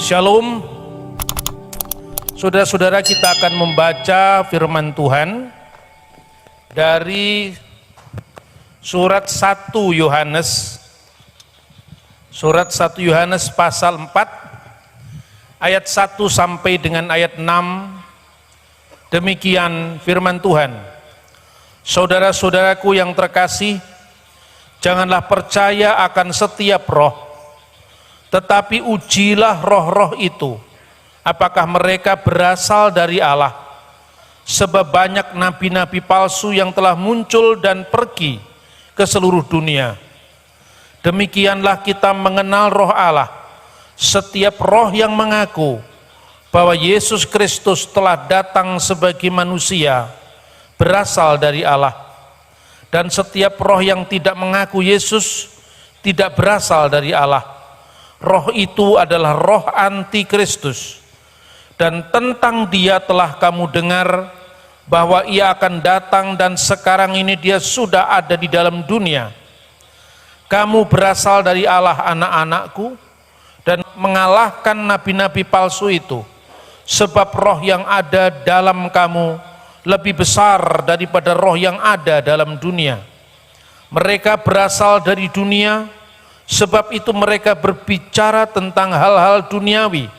Shalom. Saudara-saudara, kita akan membaca firman Tuhan dari surat 1 Yohanes. Surat 1 Yohanes pasal 4 ayat 1 sampai dengan ayat 6. Demikian firman Tuhan. Saudara-saudaraku yang terkasih, janganlah percaya akan setiap roh, tetapi ujilah roh-roh itu, apakah mereka berasal dari Allah. Sebab banyak nabi-nabi palsu yang telah muncul dan pergi ke seluruh dunia. Demikianlah kita mengenal roh Allah. Setiap roh yang mengaku bahwa Yesus Kristus telah datang sebagai manusia berasal dari Allah. Dan setiap roh yang tidak mengaku Yesus tidak berasal dari Allah. Roh itu adalah roh antikristus. Dan tentang dia telah kamu dengar bahwa ia akan datang dan sekarang ini dia sudah ada di dalam dunia. Kamu berasal dari Allah, anak-anakku, dan mengalahkan nabi-nabi palsu itu. Sebab roh yang ada dalam kamu lebih besar daripada roh yang ada dalam dunia. Mereka berasal dari dunia, sebab itu mereka berbicara tentang hal-hal duniawi,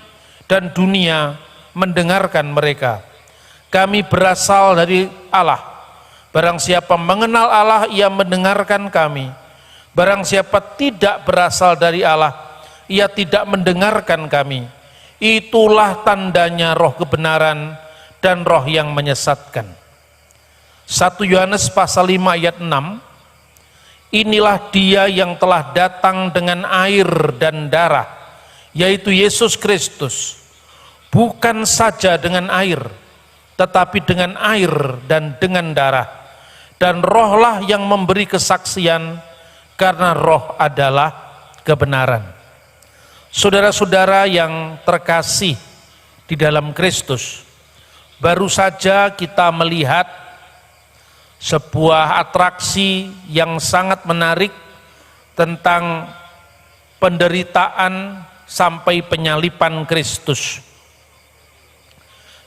dan dunia mendengarkan mereka. Kami berasal dari Allah. Barang siapa mengenal Allah, ia mendengarkan kami. Barang siapa tidak berasal dari Allah, ia tidak mendengarkan kami. Itulah tandanya roh kebenaran dan roh yang menyesatkan. 1 Yohanes pasal 5 ayat 6. Inilah dia yang telah datang dengan air dan darah, yaitu Yesus Kristus. Bukan saja dengan air, tetapi dengan air dan dengan darah. Dan rohlah yang memberi kesaksian, karena roh adalah kebenaran. Saudara-saudara yang terkasih di dalam Kristus, baru saja kita melihat sebuah atraksi yang sangat menarik tentang penderitaan sampai penyaliban Kristus.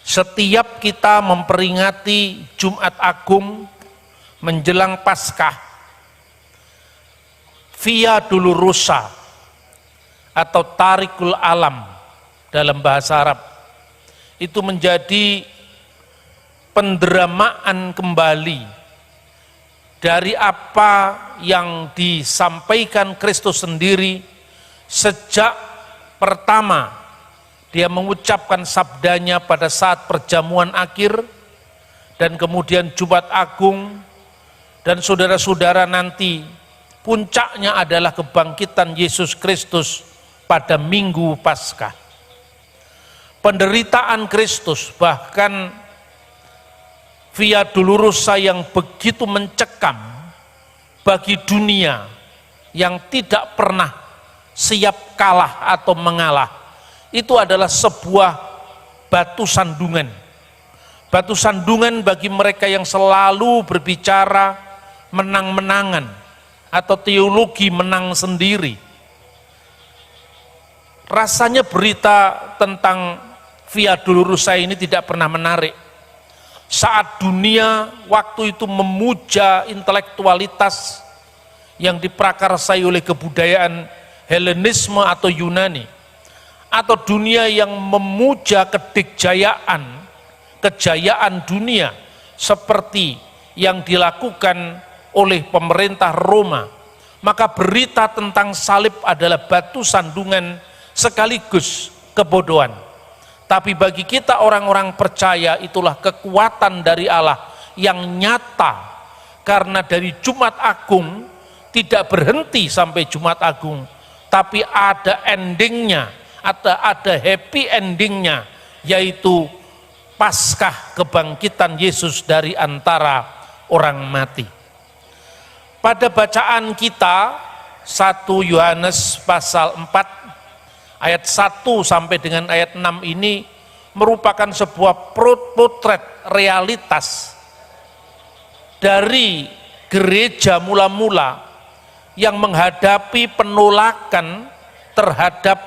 Setiap kita memperingati Jumat Agung menjelang Paskah, Via Dolorosa atau Tarikul Alam dalam bahasa Arab, itu menjadi pendramaan kembali dari apa yang disampaikan Kristus sendiri sejak pertama dia mengucapkan sabdanya pada saat perjamuan akhir, dan kemudian Jumat Agung, dan saudara-saudara nanti puncaknya adalah kebangkitan Yesus Kristus pada Minggu Paskah. Penderitaan Kristus, bahkan Via Dolorosa yang begitu mencekam bagi dunia yang tidak pernah siap kalah atau mengalah, itu adalah sebuah batu sandungan. Batu sandungan bagi mereka yang selalu berbicara menang-menangan atau teologi menang sendiri. Rasanya berita tentang Via Dolorosa ini tidak pernah menarik. Saat dunia waktu itu memuja intelektualitas yang diprakarsai oleh kebudayaan Helenisme atau Yunani, atau dunia yang memuja kejayaan dunia seperti yang dilakukan oleh pemerintah Roma, maka berita tentang salib adalah batu sandungan sekaligus kebodohan. Tapi bagi kita orang-orang percaya, itulah kekuatan dari Allah yang nyata, karena dari Jumat Agung tidak berhenti sampai Jumat Agung, tapi ada endingnya, ada happy endingnya, yaitu Paskah kebangkitan Yesus dari antara orang mati. Pada bacaan kita 1 Yohanes pasal 4 ayat 1 sampai dengan ayat 6 ini merupakan sebuah potret realitas dari gereja mula-mula yang menghadapi penolakan terhadap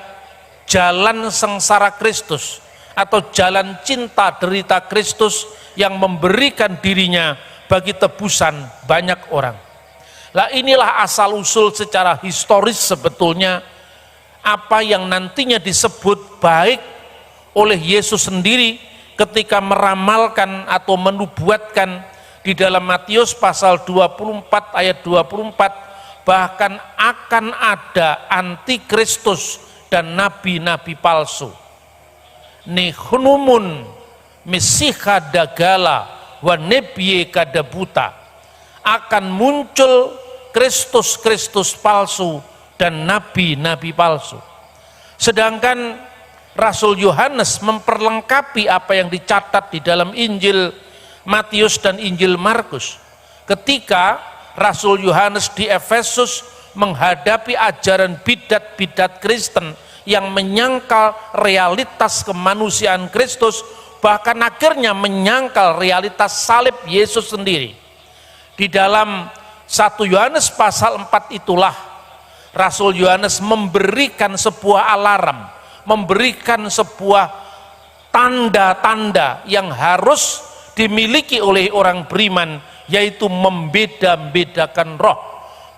jalan sengsara Kristus atau jalan cinta derita Kristus yang memberikan dirinya bagi tebusan banyak orang. Lah inilah asal usul secara historis sebetulnya apa yang nantinya disebut baik oleh Yesus sendiri ketika meramalkan atau menubuatkan di dalam Matius pasal 24 ayat 24, bahkan akan ada antikristus dan nabi-nabi palsu. Nihnumun mesiha dagala wa nebye kadabuta, akan muncul Kristus-Kristus palsu dan nabi-nabi palsu. Sedangkan Rasul Yohanes memperlengkapi apa yang dicatat di dalam Injil Matius dan Injil Markus. Ketika Rasul Yohanes di Efesus menghadapi ajaran bidat-bidat Kristen yang menyangkal realitas kemanusiaan Kristus, bahkan akhirnya menyangkal realitas salib Yesus sendiri. Di dalam 1 Yohanes pasal 4 itulah Rasul Yohanes memberikan sebuah alarm, memberikan sebuah tanda-tanda yang harus dimiliki oleh orang beriman, yaitu membeda-bedakan roh,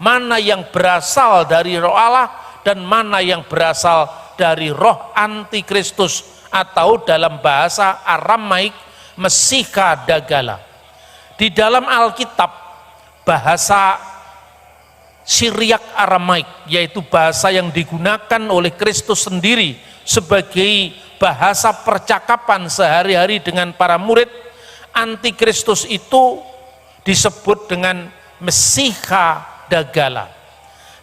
mana yang berasal dari roh Allah dan mana yang berasal dari roh antikristus atau dalam bahasa Aramaik Mesiha Dagala. Di dalam Alkitab bahasa Syriak Aramaik, yaitu bahasa yang digunakan oleh Kristus sendiri sebagai bahasa percakapan sehari-hari dengan para murid, antikristus itu disebut dengan Mesiha Dagala.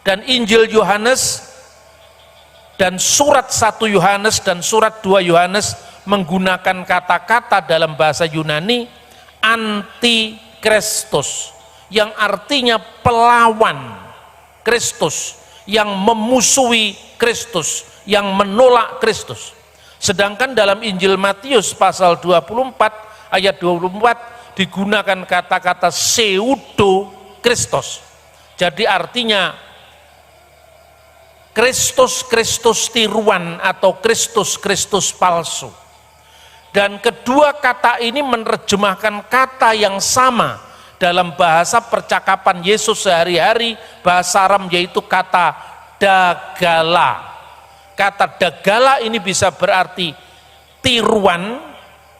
Dan Injil Yohanes dan surat 1 Yohanes dan surat 2 Yohanes menggunakan kata-kata dalam bahasa Yunani antikristus, yang artinya pelawan Kristus, yang memusuhi Kristus, yang menolak Kristus. Sedangkan dalam Injil Matius pasal 24 ayat 24 digunakan kata-kata pseudo Kristus. Jadi artinya Kristus tiruan atau Kristus palsu. Dan kedua kata ini menerjemahkan kata yang sama dalam bahasa percakapan Yesus sehari-hari, bahasa Aram, yaitu kata dagala. Kata dagala ini bisa berarti tiruan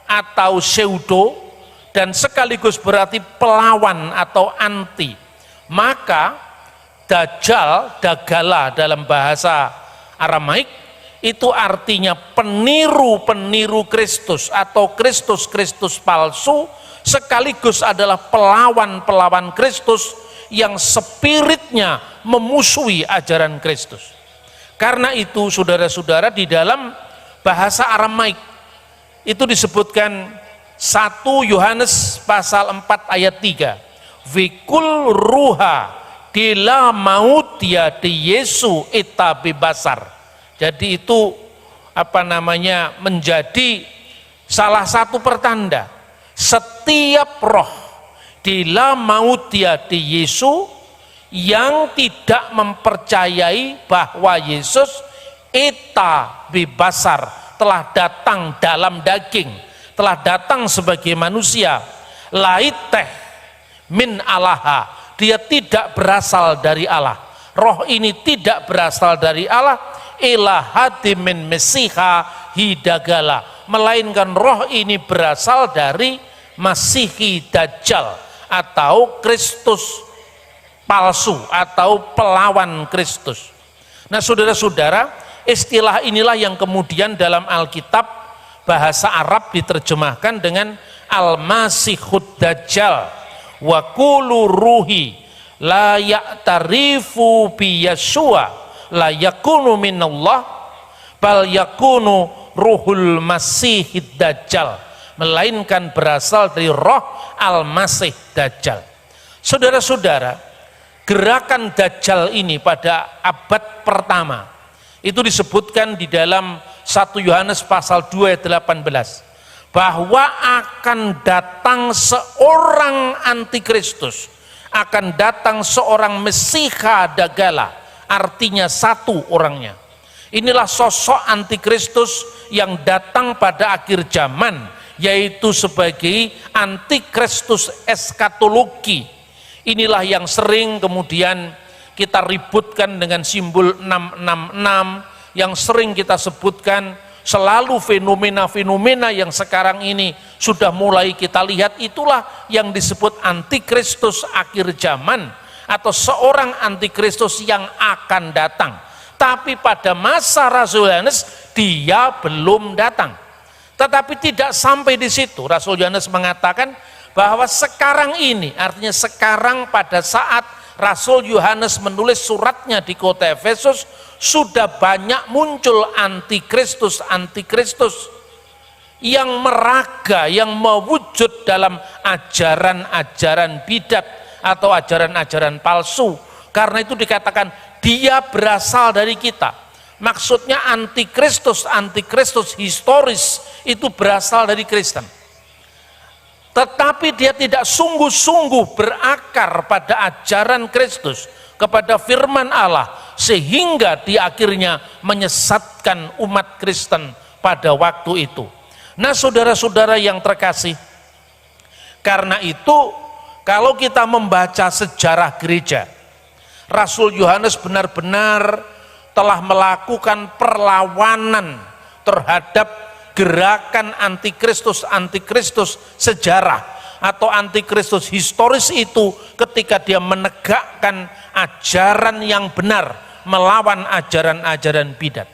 atau pseudo, dan sekaligus berarti pelawan atau anti. Maka dajjal, dagala dalam bahasa Aramaik itu artinya peniru-peniru Kristus atau Kristus palsu, sekaligus adalah pelawan-pelawan Kristus yang spiritnya memusuhi ajaran Kristus. Karena itu saudara-saudara, di dalam bahasa Aramaik itu disebutkan 1 Yohanes pasal 4 ayat 3, Vikul ruha dila maut ya di Yesu ita bebasar. Jadi itu menjadi salah satu pertanda. Setiap roh dila maut ya di Yesus yang tidak mempercayai bahwa Yesus ita bebasar telah datang dalam daging, telah datang sebagai manusia, laiteh min alaha, dia tidak berasal dari Allah. Roh ini tidak berasal dari Allah, ilahati min mesiha hidagala, melainkan roh ini berasal dari Masihi Dajjal atau Kristus palsu atau pelawan Kristus. Nah saudara-saudara, istilah inilah yang kemudian dalam Alkitab bahasa Arab diterjemahkan dengan Al-Masihud Dajjal wa kullu ruhi la ya'tarifu bi Yashua la yakunu minallah bal yakunu ruhul Masihid Dajjal, melainkan berasal dari roh Al-Masih Dajjal. Saudara-saudara, gerakan Dajjal ini pada abad pertama itu disebutkan di dalam 1 Yohanes pasal 2 ayat 18, bahwa akan datang seorang antikristus, akan datang seorang Mesiha Dagala, artinya satu orangnya, Inilah sosok antikristus yang datang pada akhir zaman, yaitu sebagai antikristus eskatologi. Inilah yang sering kemudian kita ributkan dengan simbol 666, yang sering kita sebutkan. Selalu fenomena-fenomena yang sekarang ini sudah mulai kita lihat, itulah yang disebut antikristus akhir zaman, atau seorang antikristus yang akan datang. Tapi pada masa Rasul Yohanes dia belum datang. Tetapi tidak sampai di situ. Rasul Yohanes mengatakan bahwa sekarang ini, artinya sekarang pada saat Rasul Yohanes menulis suratnya di kota Efesus, sudah banyak muncul antikristus yang meraga, yang mewujud dalam ajaran-ajaran bidat atau ajaran-ajaran palsu. Karena itu dikatakan dia berasal dari kita. Maksudnya antikristus historis itu berasal dari Kristen. Tetapi dia tidak sungguh-sungguh berakar pada ajaran Kristus, kepada firman Allah, sehingga di akhirnya menyesatkan umat Kristen pada waktu itu. Nah, saudara-saudara yang terkasih, karena itu kalau kita membaca sejarah gereja, Rasul Yohanes benar-benar telah melakukan perlawanan terhadap gerakan antikristus sejarah atau antikristus historis itu, ketika dia menegakkan ajaran yang benar melawan ajaran-ajaran bidat.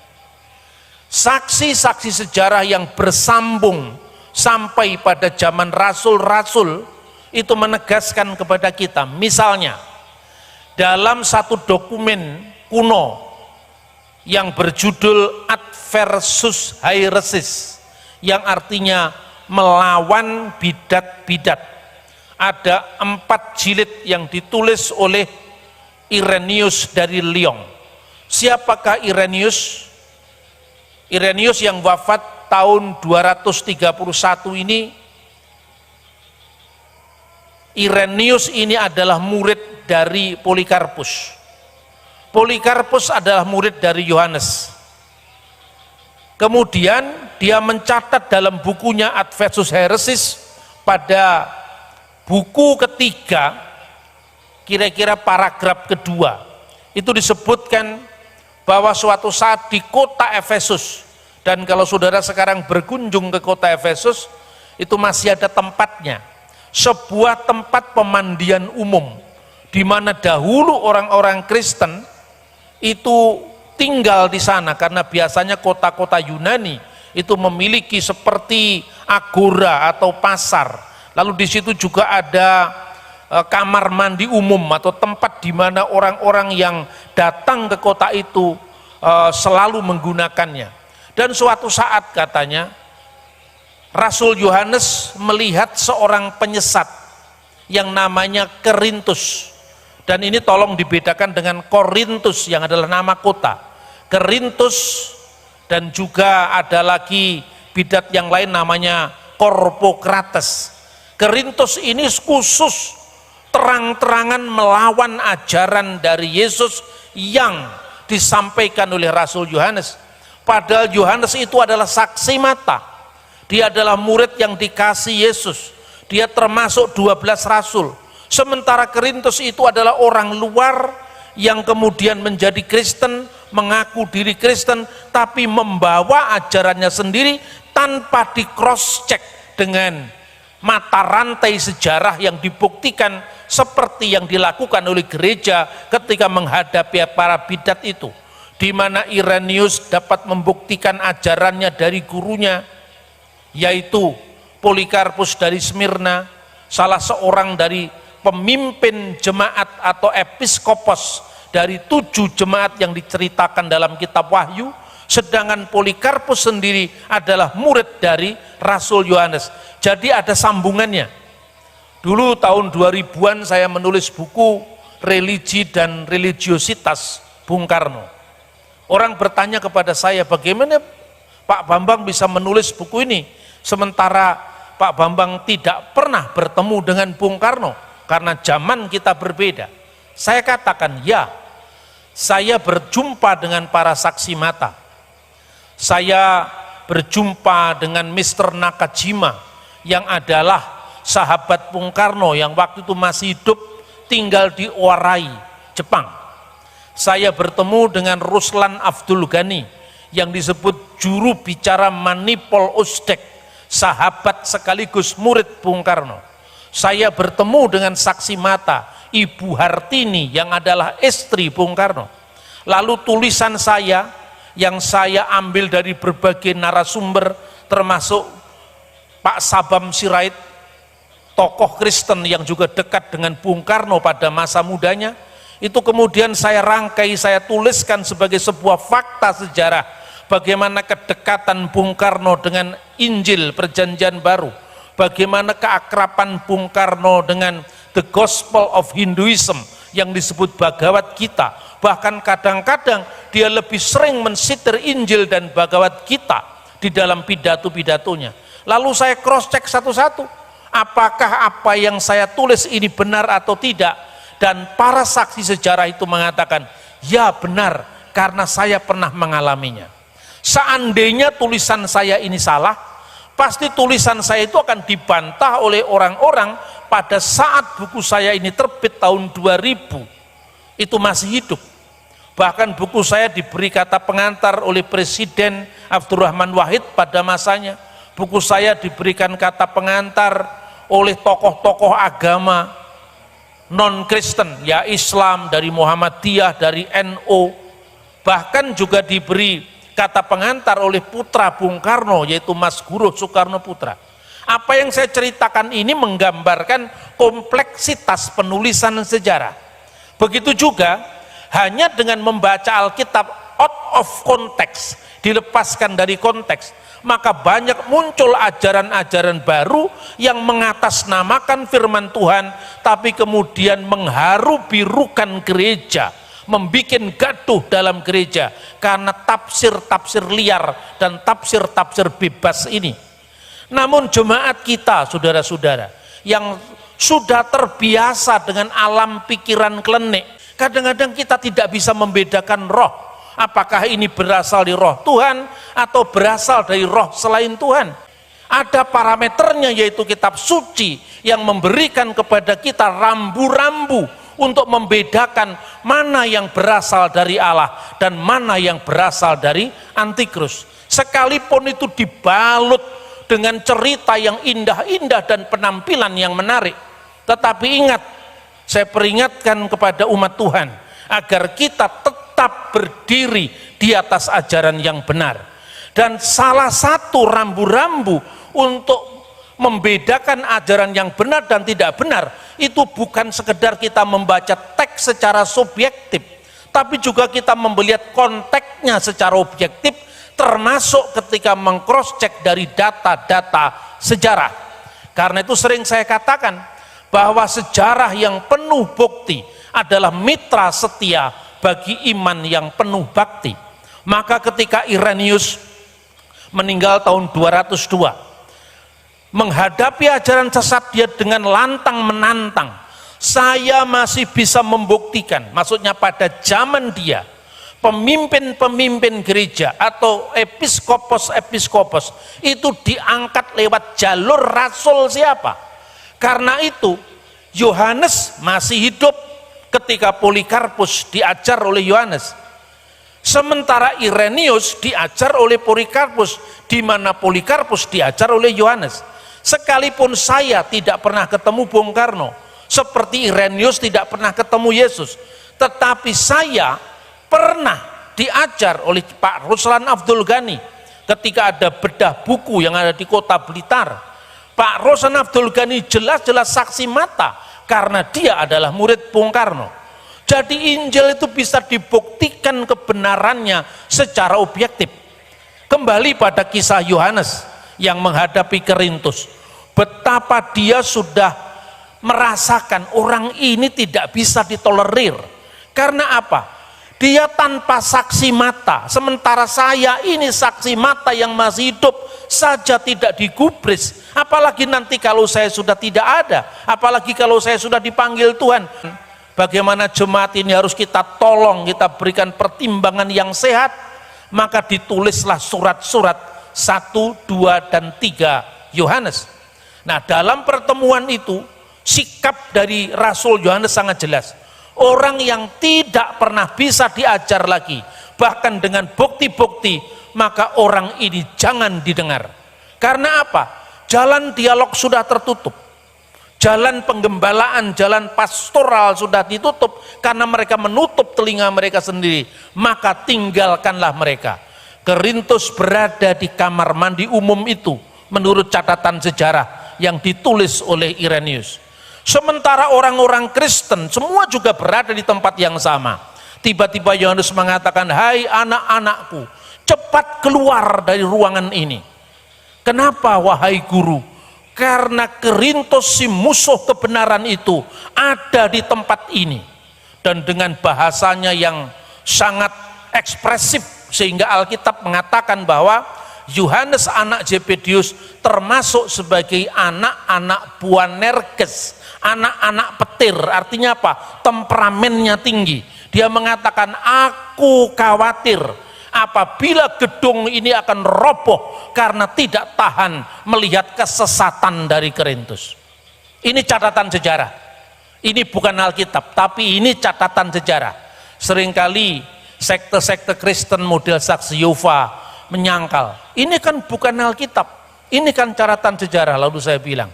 Saksi-saksi sejarah yang bersambung sampai pada zaman rasul-rasul itu menegaskan kepada kita. Misalnya dalam satu dokumen kuno yang berjudul Adversus Haeresis, yang artinya melawan bidat-bidat, ada 4 jilid yang ditulis oleh Irenaeus dari Lyon. Siapakah Irenaeus? Irenaeus yang wafat tahun 231 ini. Irenaeus ini adalah murid dari Polikarpus. Polikarpus adalah murid dari Yohanes. Kemudian dia mencatat dalam bukunya Adversus Haeresis, pada buku ketiga, kira-kira paragraf kedua, itu disebutkan bahwa suatu saat di kota Efesus, dan kalau saudara sekarang berkunjung ke kota Efesus, itu masih ada tempatnya, sebuah tempat pemandian umum, di mana dahulu orang-orang Kristen itu tinggal di sana, karena biasanya kota-kota Yunani itu memiliki seperti agora atau pasar. Lalu di situ juga ada kamar mandi umum atau tempat di mana orang-orang yang datang ke kota itu selalu menggunakannya. Dan suatu saat katanya Rasul Yohanes melihat seorang penyesat yang namanya Kerintus. Dan ini tolong dibedakan dengan Korintus yang adalah nama kota. Kerintus, dan juga ada lagi bidat yang lain namanya Korpokrates. Kerintus ini khusus terang-terangan melawan ajaran dari Yesus yang disampaikan oleh Rasul Yohanes. Padahal Yohanes itu adalah saksi mata. Dia adalah murid yang dikasih Yesus. Dia termasuk 12 rasul. Sementara Kerintus itu adalah orang luar yang kemudian menjadi Kristen, mengaku diri Kristen, tapi membawa ajarannya sendiri tanpa di cross check dengan mata rantai sejarah yang dibuktikan seperti yang dilakukan oleh gereja ketika menghadapi para bidat itu, di mana Irenaeus dapat membuktikan ajarannya dari gurunya, yaitu Polikarpus dari Smyrna, salah seorang dari pemimpin jemaat atau episkopos dari 7 jemaat yang diceritakan dalam kitab Wahyu. Sedangkan Polikarpus sendiri adalah murid dari Rasul Yohanes. Jadi ada sambungannya. Dulu tahun 2000-an saya menulis buku Religi dan Religiositas Bung Karno. Orang bertanya kepada saya, bagaimana Pak Bambang bisa menulis buku ini sementara Pak Bambang tidak pernah bertemu dengan Bung Karno karena zaman kita berbeda. Saya katakan, ya, saya berjumpa dengan para saksi mata, saya berjumpa dengan Mr. Nakajima yang adalah sahabat Bung Karno yang waktu itu masih hidup, tinggal di Owarai, Jepang. Saya bertemu dengan Ruslan Abdul Ghani yang disebut juru bicara Manipol Uzdek, sahabat sekaligus murid Bung Karno. Saya bertemu dengan saksi mata Ibu Hartini yang adalah istri Bung Karno. Lalu tulisan saya yang saya ambil dari berbagai narasumber, termasuk Pak Sabam Sirait, tokoh Kristen yang juga dekat dengan Bung Karno pada masa mudanya, itu kemudian saya rangkai, saya tuliskan sebagai sebuah fakta sejarah bagaimana kedekatan Bung Karno dengan Injil Perjanjian Baru, bagaimana keakraban Bung Karno dengan the Gospel of Hinduism yang disebut Bhagavad Gita. Bahkan kadang-kadang dia lebih sering mensitir Injil dan Bhagavad Gita di dalam pidato-pidatonya. Lalu saya cross check satu-satu, apakah apa yang saya tulis ini benar atau tidak, dan para saksi sejarah itu mengatakan ya benar karena saya pernah mengalaminya. Seandainya tulisan saya ini salah, pasti tulisan saya itu akan dibantah oleh orang-orang pada saat buku saya ini terbit tahun 2000 itu masih hidup. Bahkan buku saya diberi kata pengantar oleh Presiden Abdurrahman Wahid pada masanya. Buku saya diberikan kata pengantar oleh tokoh-tokoh agama non-Kristen, ya Islam, dari Muhammadiyah, dari NU. Bahkan juga diberi kata pengantar oleh putra Bung Karno, yaitu Mas Guruh Soekarno Putra. Apa yang saya ceritakan ini menggambarkan kompleksitas penulisan sejarah. Begitu juga hanya dengan membaca Alkitab out of context, dilepaskan dari konteks, maka banyak muncul ajaran-ajaran baru yang mengatasnamakan firman Tuhan, tapi kemudian mengharu-birukan gereja, membuat gaduh dalam gereja karena tafsir-tafsir liar dan tafsir-tafsir bebas ini. Namun jemaat kita, saudara-saudara, yang sudah terbiasa dengan alam pikiran klenik, kadang-kadang kita tidak bisa membedakan roh, apakah ini berasal dari roh Tuhan atau berasal dari roh selain Tuhan. Ada parameternya, yaitu kitab suci yang memberikan kepada kita rambu-rambu untuk membedakan mana yang berasal dari Allah dan mana yang berasal dari antikristus. Sekalipun itu dibalut dengan cerita yang indah-indah dan penampilan yang menarik, tetapi ingat, saya peringatkan kepada umat Tuhan agar kita tetap berdiri di atas ajaran yang benar. Dan salah satu rambu-rambu untuk membedakan ajaran yang benar dan tidak benar itu bukan sekedar kita membaca teks secara subjektif, tapi juga kita melihat konteksnya secara objektif, termasuk ketika meng-cross check dari data-data sejarah. Karena itu sering saya katakan bahwa sejarah yang penuh bukti adalah mitra setia bagi iman yang penuh bakti. Maka ketika Irenaeus meninggal tahun 202, menghadapi ajaran sesat dia dengan lantang menantang, saya masih bisa membuktikan, maksudnya pada zaman dia, pemimpin-pemimpin gereja atau episkopos-episkopos itu diangkat lewat jalur rasul siapa? Karena itu Yohanes masih hidup ketika Polikarpus diajar oleh Yohanes, sementara Irenaeus diajar oleh Polikarpus, di mana Polikarpus diajar oleh Yohanes. Sekalipun saya tidak pernah ketemu Bung Karno, seperti Irenaeus tidak pernah ketemu Yesus, tetapi saya pernah diajar oleh Pak Ruslan Abdul Ghani ketika ada bedah buku yang ada di kota Blitar. Pak Ruslan Abdul Ghani jelas-jelas saksi mata karena dia adalah murid Bung Karno. Jadi Injil itu bisa dibuktikan kebenarannya secara objektif. Kembali pada kisah Yohanes yang menghadapi Korintus, betapa dia sudah merasakan orang ini tidak bisa ditolerir. Karena apa? Dia tanpa saksi mata, sementara saya ini saksi mata yang masih hidup saja tidak digubris, apalagi nanti kalau saya sudah tidak ada, apalagi kalau saya sudah dipanggil Tuhan. Bagaimana jemaat ini harus kita tolong, kita berikan pertimbangan yang sehat maka ditulislah surat-surat 1, 2, dan 3 Yohanes. Nah, dalam pertemuan itu sikap dari Rasul Yohanes sangat jelas. Orang yang tidak pernah bisa diajar lagi, bahkan dengan bukti-bukti, maka orang ini jangan didengar. Karena apa? Jalan dialog sudah tertutup. Jalan penggembalaan, jalan pastoral sudah ditutup karena mereka menutup telinga mereka sendiri. Maka tinggalkanlah mereka. Korintus berada di kamar mandi umum itu menurut catatan sejarah yang ditulis oleh Irenaeus. Sementara orang-orang Kristen semua juga berada di tempat yang sama. Tiba-tiba Yohanes mengatakan, "Hai anak-anakku, cepat keluar dari ruangan ini." Kenapa wahai guru? Karena Korintus, si musuh kebenaran itu, ada di tempat ini. Dan dengan bahasanya yang sangat ekspresif, sehingga Alkitab mengatakan bahwa Yohanes anak Zebedius termasuk sebagai anak-anak Boanerges, anak-anak petir. Artinya apa? Temperamennya tinggi. Dia mengatakan, aku khawatir apabila gedung ini akan roboh karena tidak tahan melihat kesesatan dari Korintus. Ini catatan sejarah. Ini bukan Alkitab, tapi ini catatan sejarah. Seringkali sekte-sekte Kristen model Saksi Yehova menyangkal, ini kan bukan Alkitab, ini kan catatan sejarah. Lalu saya bilang,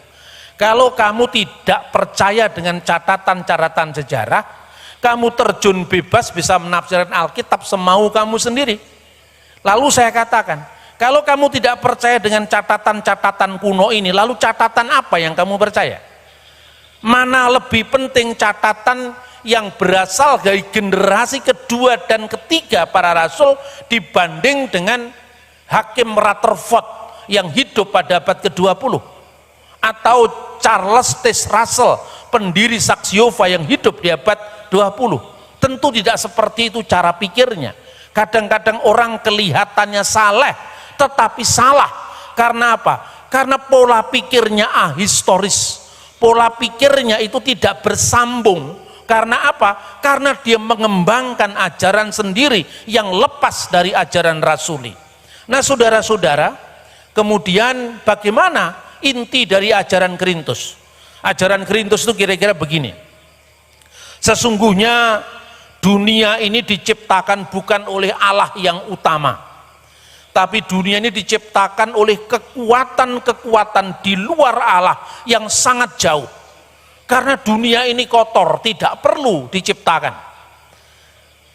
kalau kamu tidak percaya dengan catatan-catatan sejarah, kamu terjun bebas bisa menafsirkan Alkitab semau kamu sendiri. Lalu saya katakan, kalau kamu tidak percaya dengan catatan-catatan kuno ini, lalu catatan apa yang kamu percaya? Mana lebih penting catatan yang berasal dari generasi kedua dan ketiga para rasul dibanding dengan Hakim Rutherford yang hidup pada abad ke-20? Atau Charles Taze Russell, pendiri Saksi Yehova yang hidup di abad 20? Tentu tidak seperti itu cara pikirnya. Kadang-kadang orang kelihatannya saleh, tetapi salah. Karena apa? Karena pola pikirnya ahistoris. Pola pikirnya itu tidak bersambung. Karena apa? Karena dia mengembangkan ajaran sendiri yang lepas dari ajaran rasuli. Nah, saudara-saudara, kemudian bagaimana inti dari ajaran Korintus? Ajaran Korintus itu kira-kira begini. Sesungguhnya dunia ini diciptakan bukan oleh Allah yang utama, tapi dunia ini diciptakan oleh kekuatan-kekuatan di luar Allah yang sangat jauh. Karena dunia ini kotor, tidak perlu diciptakan.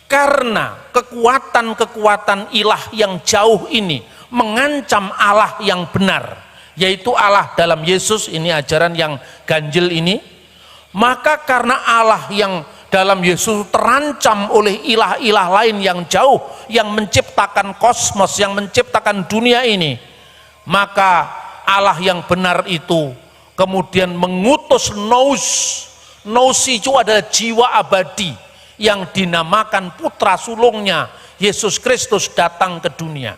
Karena kekuatan-kekuatan ilah yang jauh ini mengancam Allah yang benar, yaitu Allah dalam Yesus. Ini ajaran yang ganjil ini. Maka karena Allah yang dalam Yesus terancam oleh ilah-ilah lain yang jauh, yang menciptakan kosmos, yang menciptakan dunia ini, maka Allah yang benar itu kemudian mengutus nous itu adalah jiwa abadi yang dinamakan putra sulungnya Yesus Kristus datang ke dunia.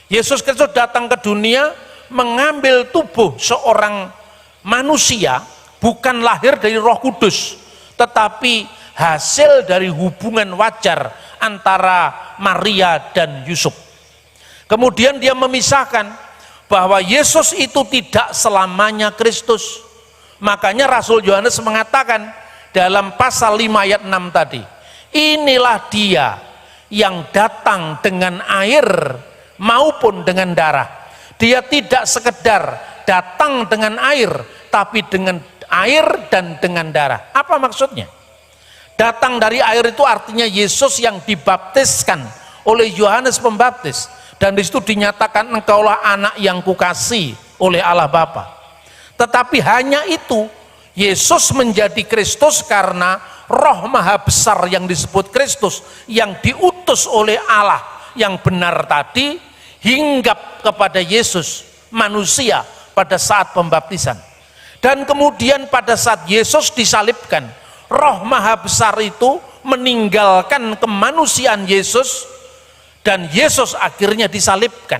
Yesus Kristus datang ke dunia mengambil tubuh seorang manusia, bukan lahir dari Roh Kudus, tetapi hasil dari hubungan wajar antara Maria dan Yusuf. Kemudian dia memisahkan bahwa Yesus itu tidak selamanya Kristus. Makanya Rasul Yohanes mengatakan dalam pasal 5 ayat 6 tadi, inilah dia yang datang dengan air maupun dengan darah. Dia tidak sekedar datang dengan air, tapi dengan air dan dengan darah. Apa maksudnya? Datang dari air itu artinya Yesus yang dibaptiskan oleh Yohanes Pembaptis, dan di situ dinyatakan engkaulah anak yang kukasihi oleh Allah Bapa. Tetapi hanya itu, Yesus menjadi Kristus karena Roh Maha Besar yang disebut Kristus, yang diutus oleh Allah yang benar tadi, hinggap kepada Yesus manusia pada saat pembaptisan. Dan kemudian pada saat Yesus disalibkan, Roh Maha Besar itu meninggalkan kemanusiaan Yesus, dan Yesus akhirnya disalibkan.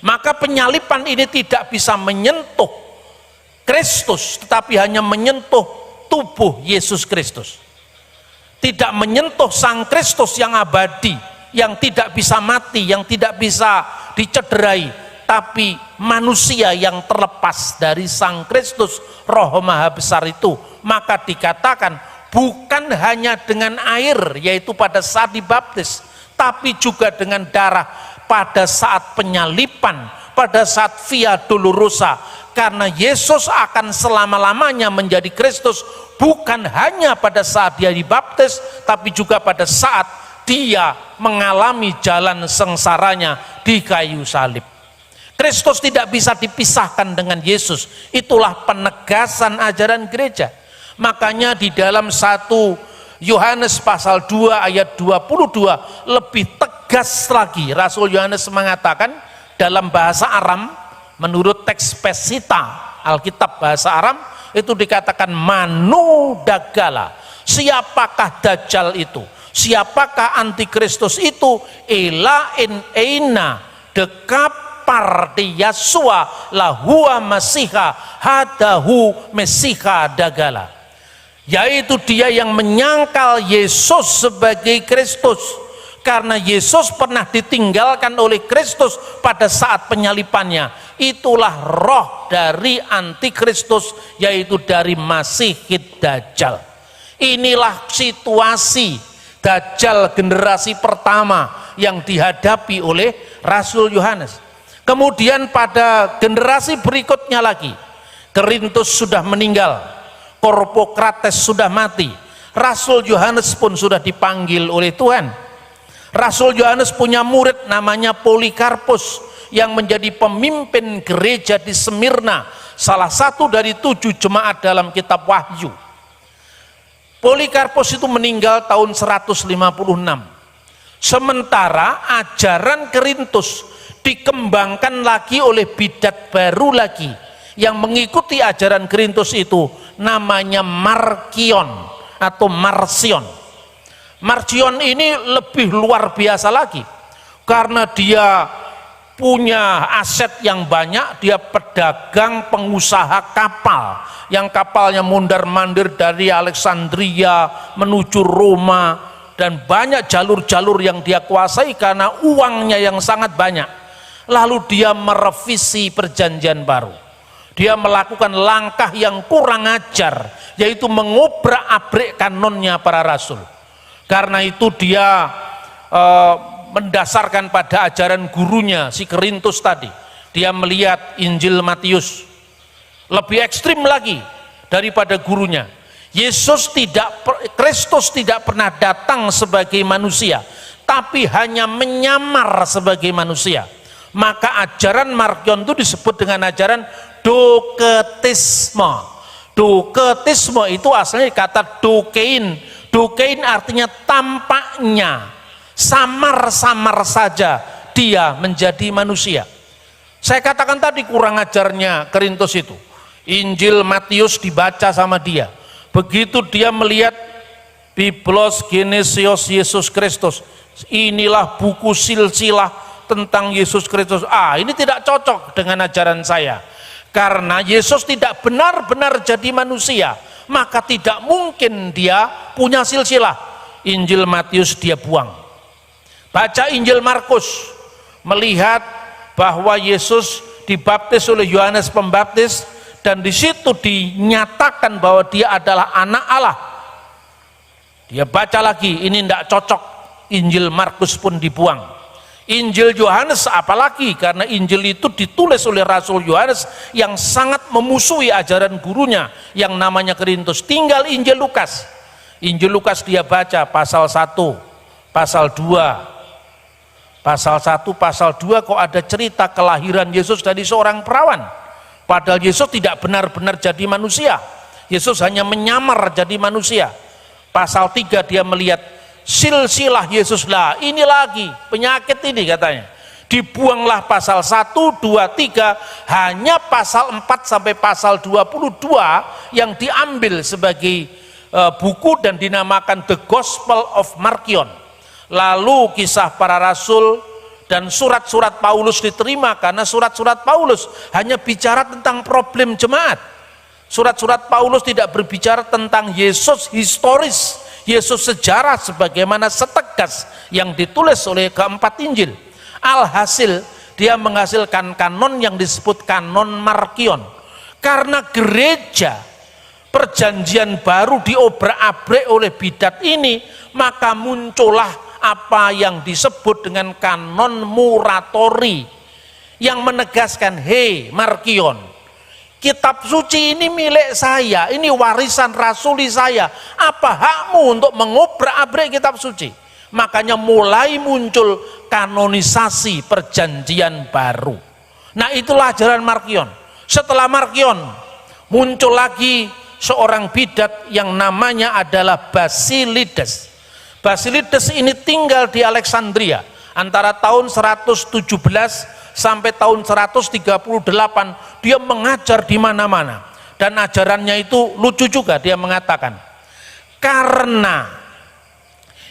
Maka penyalipan ini tidak bisa menyentuh Kristus, tetapi hanya menyentuh tubuh Yesus Kristus. Tidak menyentuh Sang Kristus yang abadi, yang tidak bisa mati, yang tidak bisa dicederai, tapi manusia yang terlepas dari Sang Kristus Roh Maha Besar itu. Maka dikatakan bukan hanya dengan air, yaitu pada saat dibaptis, tapi juga dengan darah pada saat penyalipan, pada saat Via Dolorosa. Karena Yesus akan selama-lamanya menjadi Kristus, bukan hanya pada saat dia dibaptis, tapi juga pada saat dia mengalami jalan sengsaranya di kayu salib. Kristus tidak bisa dipisahkan dengan Yesus. Itulah penegasan ajaran gereja. Makanya di dalam 1 Yohanes pasal 2 ayat 22 lebih tegas lagi. Rasul Yohanes mengatakan dalam bahasa Aram, menurut teks Pesita, Alkitab bahasa Aram, itu dikatakan Manu Dagala. Siapakah Dajjal itu? Siapakah antikristus itu? Ela in eina dekapar di Yasua lahua masiha hadahu mesiha dagala, yaitu dia yang menyangkal Yesus sebagai Kristus. Karena Yesus pernah ditinggalkan oleh Kristus pada saat penyalipannya. Itulah roh dari antikristus, yaitu dari Masih Dajjal. Inilah situasi Dajjal generasi pertama yang dihadapi oleh Rasul Yohanes. Kemudian pada generasi berikutnya lagi, Korintus sudah meninggal, Korpokrates sudah mati, Rasul Yohanes pun sudah dipanggil oleh Tuhan. Rasul Yohanes punya murid namanya Polikarpus yang menjadi pemimpin gereja di Smyrna, salah satu dari 7 jemaat dalam kitab Wahyu. Polikarpus itu meninggal tahun 156. Sementara ajaran Korintus dikembangkan lagi oleh bidat baru lagi yang mengikuti ajaran Korintus itu, namanya Markion atau Marsion. Marsion ini lebih luar biasa lagi karena dia punya aset yang banyak. Dia pedagang, pengusaha kapal, yang kapalnya mondar-mandir dari Alexandria menuju Roma, dan banyak jalur-jalur yang dia kuasai karena uangnya yang sangat banyak. Lalu dia merevisi perjanjian baru. Dia melakukan langkah yang kurang ajar, yaitu mengobrak-abrik kanonnya para rasul. Karena itu dia mendasarkan pada ajaran gurunya si Korintus tadi. Dia melihat Injil Matius lebih ekstrim lagi daripada gurunya. Kristus tidak pernah datang sebagai manusia, tapi hanya menyamar sebagai manusia. Maka ajaran Markion itu disebut dengan ajaran doketisme. Doketisme itu asalnya kata dokein. Dokein artinya tampaknya, samar-samar saja dia menjadi manusia. Saya katakan tadi kurang ajarnya Korintus itu. Injil Matius dibaca sama dia. Begitu dia melihat Biblos Genesios Yesus Kristus, inilah buku silsilah tentang Yesus Kristus. Ini tidak cocok dengan ajaran saya. Karena Yesus tidak benar-benar jadi manusia, maka tidak mungkin dia punya silsilah. Injil Matius dia buang. Baca Injil Markus, melihat bahwa Yesus dibaptis oleh Yohanes Pembaptis, dan di situ dinyatakan bahwa dia adalah anak Allah. Dia baca lagi, ini tidak cocok. Injil Markus pun dibuang. Injil Yohanes apalagi, karena Injil itu ditulis oleh Rasul Yohanes yang sangat memusuhi ajaran gurunya yang namanya Korintus. Tinggal Injil Lukas. Injil Lukas dia baca pasal 1, pasal 2. Pasal 1, pasal 2 kok ada cerita kelahiran Yesus dari seorang perawan. Padahal Yesus tidak benar-benar jadi manusia. Yesus hanya menyamar jadi manusia. Pasal 3 dia melihat silsilah Yesus. Lah ini lagi penyakit ini katanya. Dibuanglah pasal 1, 2, 3, hanya pasal 4 sampai pasal 22 yang diambil sebagai buku dan dinamakan The Gospel of Markion. Lalu kisah para rasul dan surat-surat Paulus diterima karena surat-surat Paulus hanya bicara tentang problem jemaat. Surat-surat Paulus tidak berbicara tentang Yesus historis Yesus sejarah sebagaimana setegas yang ditulis oleh keempat Injil. Alhasil dia menghasilkan kanon yang disebut kanon Markion. Karena gereja perjanjian baru diobrak-abrik oleh bidat ini, maka muncullah apa yang disebut dengan kanon Muratori yang menegaskan, hei Markion, kitab suci ini milik saya, ini warisan rasuli saya, apa hakmu untuk mengobrak-abrik kitab suci? Makanya mulai muncul kanonisasi perjanjian baru. Nah, itulah ajaran Markion. Setelah Markion muncul lagi seorang bidat yang namanya adalah Basilides. Basilides ini tinggal di Alexandria antara tahun 117 sampai tahun 138. Dia mengajar di mana-mana dan ajarannya itu lucu juga. Dia mengatakan, karena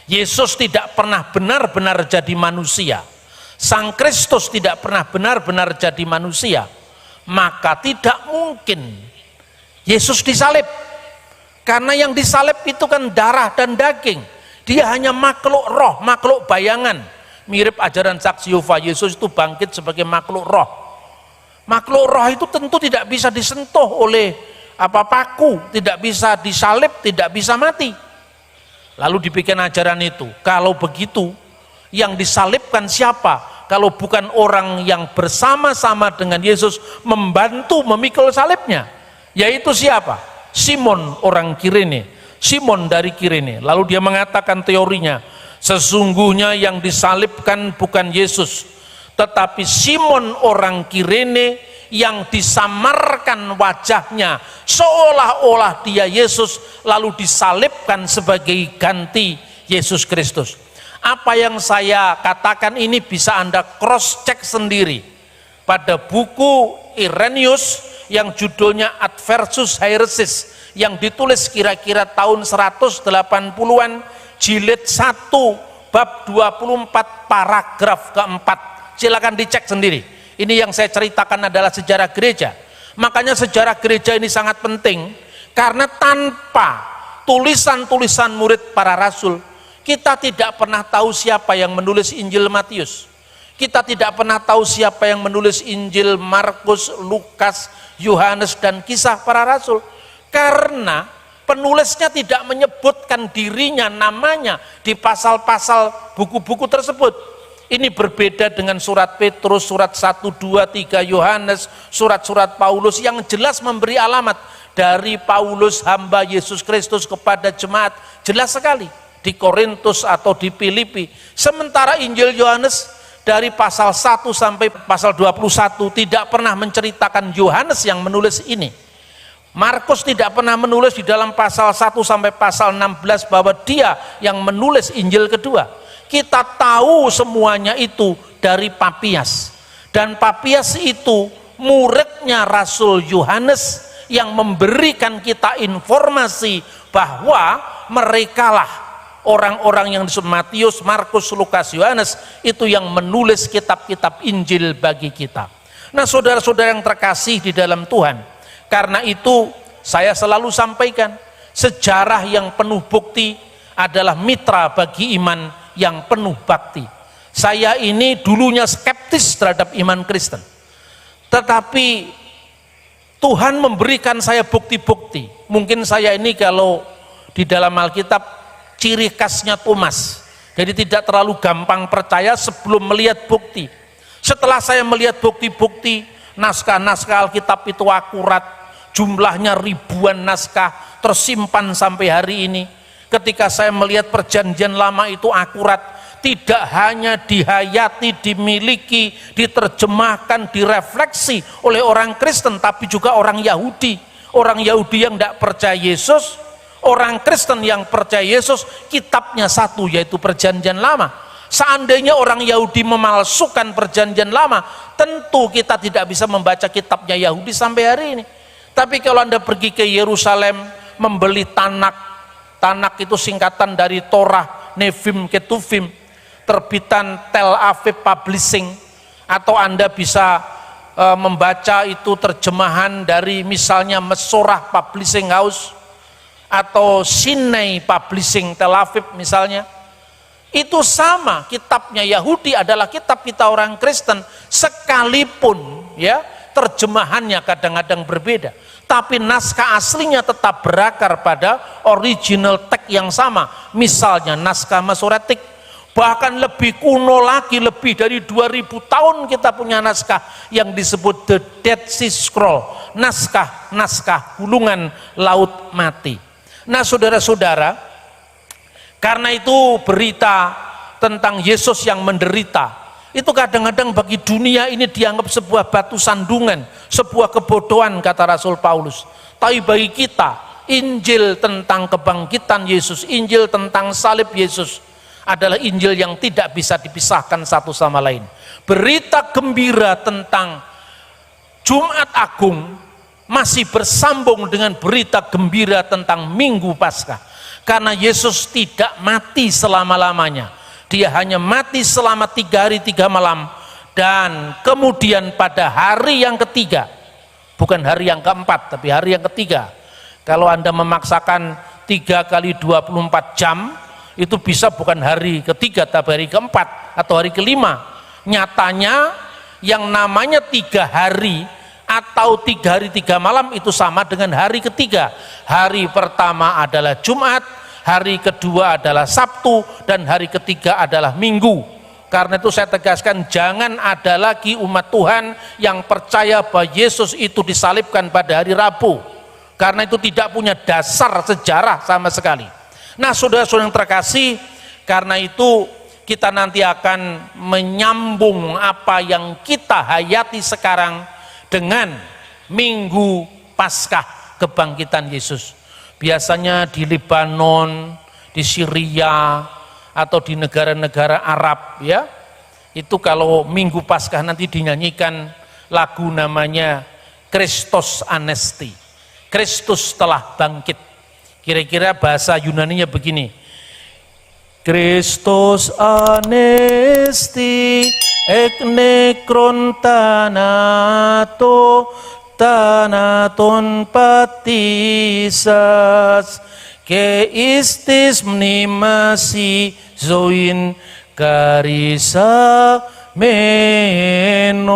Yesus tidak pernah benar-benar jadi manusia, Sang Kristus tidak pernah benar-benar jadi manusia, maka tidak mungkin Yesus disalib. Karena yang disalib itu kan darah dan daging. Dia hanya makhluk roh, makhluk bayangan. Mirip ajaran saksi Yehova, Yesus itu bangkit sebagai makhluk roh. Makhluk roh itu tentu tidak bisa disentuh oleh paku, tidak bisa disalib, tidak bisa mati. Lalu dibikin ajaran itu. Kalau begitu, yang disalibkan siapa? Kalau bukan orang yang bersama-sama dengan Yesus membantu memikul salibnya, yaitu siapa? Simon orang Kirene, Simon dari Kirene. Lalu dia mengatakan teorinya, sesungguhnya yang disalibkan bukan Yesus, tetapi Simon orang Kirene yang disamarkan wajahnya seolah-olah dia Yesus, lalu disalibkan sebagai ganti Yesus Kristus. Apa yang saya katakan ini bisa Anda cross check sendiri pada buku Irenaeus yang judulnya Adversus Haeresis, yang ditulis kira-kira tahun 180-an, jilid 1 bab 24 paragraf keempat. Silakan dicek sendiri. Ini yang saya ceritakan adalah sejarah gereja. Makanya sejarah gereja ini sangat penting, karena tanpa tulisan-tulisan murid para rasul, kita tidak pernah tahu siapa yang menulis Injil Matius. Kita tidak pernah tahu siapa yang menulis Injil Markus, Lukas, Yohanes, dan kisah para rasul. Karena penulisnya tidak menyebutkan dirinya, namanya di pasal-pasal buku-buku tersebut. Ini berbeda dengan surat Petrus, surat 1, 2, 3 Yohanes, surat-surat Paulus yang jelas memberi alamat dari Paulus hamba Yesus Kristus kepada jemaat, jelas sekali di Korintus atau di Filipi. Sementara Injil Yohanes dari pasal 1 sampai pasal 21 tidak pernah menceritakan Yohanes yang menulis ini. Markus tidak pernah menulis di dalam pasal 1 sampai pasal 16 bahwa dia yang menulis Injil kedua. Kita tahu semuanya itu dari Papias, dan Papias itu muridnya Rasul Yohanes yang memberikan kita informasi bahwa merekalah orang-orang yang disebut Matius, Markus, Lukas, Yohanes itu yang menulis kitab-kitab Injil bagi kita. Nah, saudara-saudara yang terkasih di dalam Tuhan, karena itu saya selalu sampaikan, sejarah yang penuh bukti adalah mitra bagi iman yang penuh bakti. Saya ini dulunya skeptis terhadap iman Kristen, tetapi Tuhan memberikan saya bukti-bukti. Mungkin saya ini kalau di dalam Alkitab ciri khasnya Thomas, jadi tidak terlalu gampang percaya sebelum melihat bukti. Setelah saya melihat bukti-bukti, naskah-naskah Alkitab itu akurat, jumlahnya ribuan naskah tersimpan sampai hari ini. Ketika saya melihat perjanjian lama itu akurat, tidak hanya dihayati, dimiliki, diterjemahkan, direfleksi oleh orang Kristen, tapi juga orang Yahudi. Orang Yahudi yang tidak percaya Yesus, orang Kristen yang percaya Yesus, kitabnya satu, yaitu perjanjian lama. Seandainya orang Yahudi memalsukan perjanjian lama, tentu kita tidak bisa membaca kitabnya Yahudi sampai hari ini. Tapi kalau Anda pergi ke Yerusalem, membeli Tanak itu singkatan dari Torah, Nevim, Ketuvim, terbitan Tel Aviv Publishing, atau Anda bisa membaca itu terjemahan dari misalnya Mesorah Publishing House. atau Sinai Publishing Tel Aviv misalnya, itu sama, kitabnya Yahudi adalah kitab kita orang Kristen, sekalipun ya terjemahannya kadang-kadang berbeda, tapi naskah aslinya tetap berakar pada original text yang sama. Misalnya naskah Masoretik, bahkan lebih kuno lagi, lebih dari 2000 tahun kita punya naskah yang disebut The Dead Sea Scroll, naskah gulungan laut mati. Nah saudara-saudara, karena itu berita tentang Yesus yang menderita itu kadang-kadang bagi dunia ini dianggap sebuah batu sandungan, sebuah kebodohan kata Rasul Paulus. Tapi bagi kita, Injil tentang kebangkitan Yesus, Injil tentang salib Yesus adalah Injil yang tidak bisa dipisahkan satu sama lain. Berita gembira tentang Jumat Agung masih bersambung dengan berita gembira tentang Minggu Paskah. Karena Yesus tidak mati selama-lamanya. Dia hanya mati selama 3 hari 3 malam, dan kemudian pada hari yang ketiga, bukan hari yang keempat tapi hari yang ketiga, kalau Anda memaksakan 3 kali 24 jam, itu bisa bukan hari ketiga tapi hari keempat atau hari kelima. Nyatanya yang namanya 3 hari atau 3 hari 3 malam itu sama dengan hari ketiga. Hari pertama adalah Jumat, hari kedua adalah Sabtu, dan hari ketiga adalah Minggu. Karena itu saya tegaskan, jangan ada lagi umat Tuhan yang percaya bahwa Yesus itu disalibkan pada hari Rabu, karena itu tidak punya dasar sejarah sama sekali. Nah saudara-saudara yang terkasih, karena itu kita nanti akan menyambung apa yang kita hayati sekarang dengan Minggu Paskah kebangkitan Yesus. Biasanya di Lebanon, di Syria, atau di negara-negara Arab ya, itu kalau Minggu Paskah nanti dinyanyikan lagu namanya Christos Anesti, Kristus telah bangkit. Kira-kira bahasa Yunaninya begini, Christos Anesti ek nekron thanato thanaton patisas ke istis mnimasi zoin karisa menos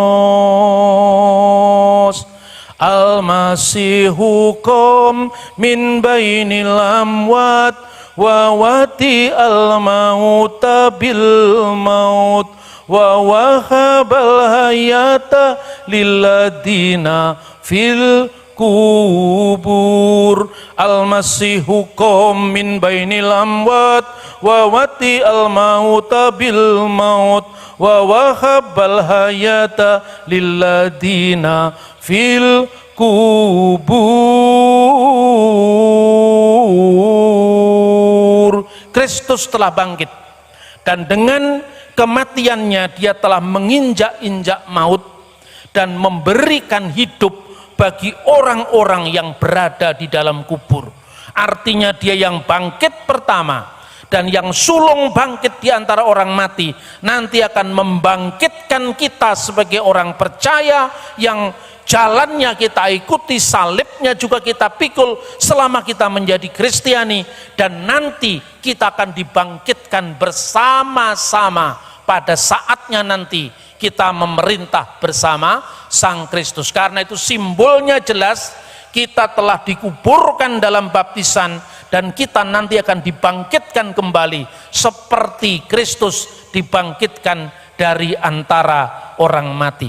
al-masihukum min bainil amwat wa wati al-mauta bil maut wa wahabal hayata lilladina fil kubur. Al-masihukum min bainil amwat wa wati al-mauta bil maut wa wahabal hayata lilladina fil kubur. Kristus telah bangkit, dan dengan kematiannya dia telah menginjak-injak maut dan memberikan hidup bagi orang-orang yang berada di dalam kubur. Artinya dia yang bangkit pertama dan yang sulung bangkit di antara orang mati, nanti akan membangkitkan kita sebagai orang percaya yang jalannya kita ikuti, salibnya juga kita pikul selama kita menjadi Kristiani, dan nanti kita akan dibangkitkan bersama-sama pada saatnya nanti kita memerintah bersama Sang Kristus. Karena itu simbolnya jelas, kita telah dikuburkan dalam baptisan dan kita nanti akan dibangkitkan kembali seperti Kristus dibangkitkan dari antara orang mati.